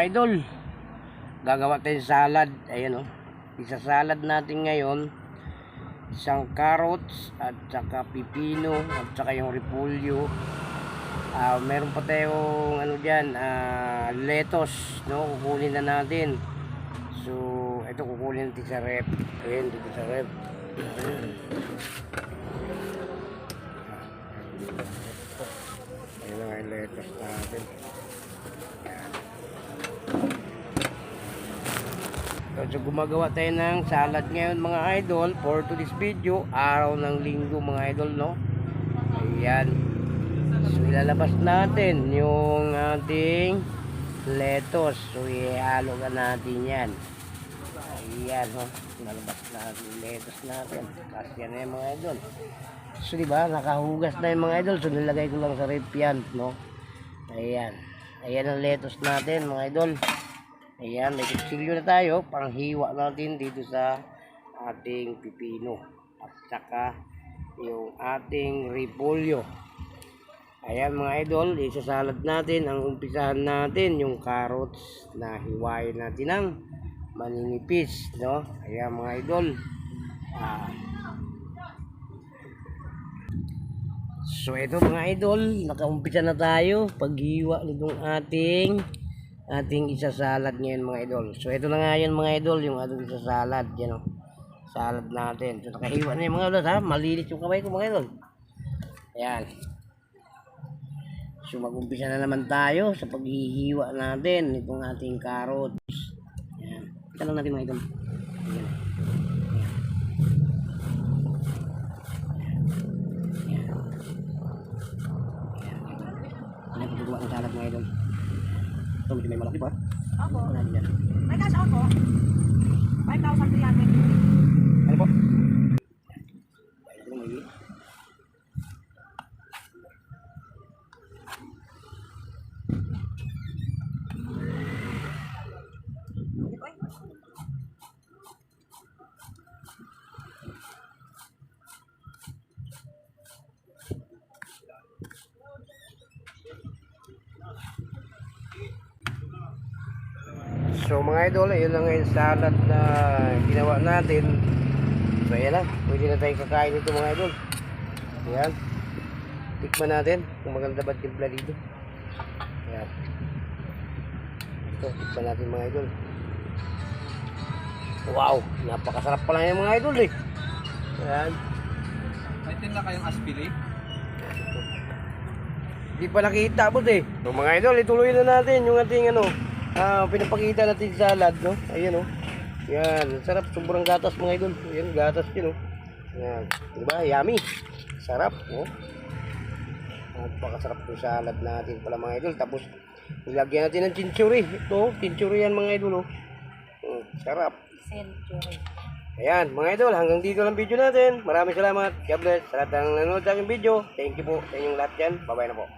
idol, gagawa tayong salad. Ayan o, isasalad natin ngayon isang carrots at saka pipino at saka yung repolyo. Meron pa tayong ano dyan, lettuce, no? Kukunin na natin. So ito kukunin natin sa rep. Ayan, dito sa rep. Ayan ang lettuce natin. So gumagawa tayo ng salad ngayon mga idol for today's video, araw ng linggo mga idol, no? Ayan. So ilalabas natin yung ating lettuce. So ihalo ka natin yan. Ayan, no? Ilalabas natin yung lettuce natin. Kasi yan na yung mga idol. So diba, nakahugas na yung mga idol. So nilagay ko lang sa rep yan, no? Ayan. Ayan ang lettuce natin mga idol. Ayan, may kutsilyo na tayo pang hiwa natin dito sa ating pipino at saka yung ating repolyo. Ayan mga idol, isasalad natin. Ang umpisahan natin yung carrots na hiwain natin ng maninipis, no? Ayan mga idol. So ito mga idol, nakaumpisa na tayo paghiwa nitong ating isasalad ngayon mga idol. So ito na nga yan mga idol, yung ating isasalad. Yan o, salad natin. So nakahiwa na yung mga idol, ha? Malinis yung kamay ko mga idol. Ayan. So mag-umpisa na naman tayo sa paghihiwa natin itong ating carrots. Ayan. Ito lang natin mga idol. Ayan. Ayan, paggawa ng salad mga idol. Ito, medyo may malaki pa. Opo. May cash out po. 5,300. Ano po? So mga idol, yun lang yung salad na ginawa natin. So ayan na, pwede na tayo kakain nito mga idol. Ayan, tikman natin kung maganda ba timpla dito. Ayan, ito, tikman natin mga idol. Wow, napakasarap pala yung mga idol eh. Ayan. May tinda kayong aspili? Hindi pa nakita po eh. So mga idol, ituloy na natin yung ating ano, pinapakita natin salad, no? Ayan, oh. Yan, sarap, sobrang gatas mga idol. Ayan, gatas din, oh. Yan, diba? Yummy. Sarap, no? Napakasarap yung salad natin pala mga idol. Tapos, ilagyan natin ng chinchuri. Ito, chinchuri yan mga idol, oh. Sarap. Century. Ayan, mga idol, hanggang dito lang video natin. Maraming salamat. God bless. Sa lahat ng nanonood sa aking video. Thank you po sa inyong lahat yan. Bye-bye na po.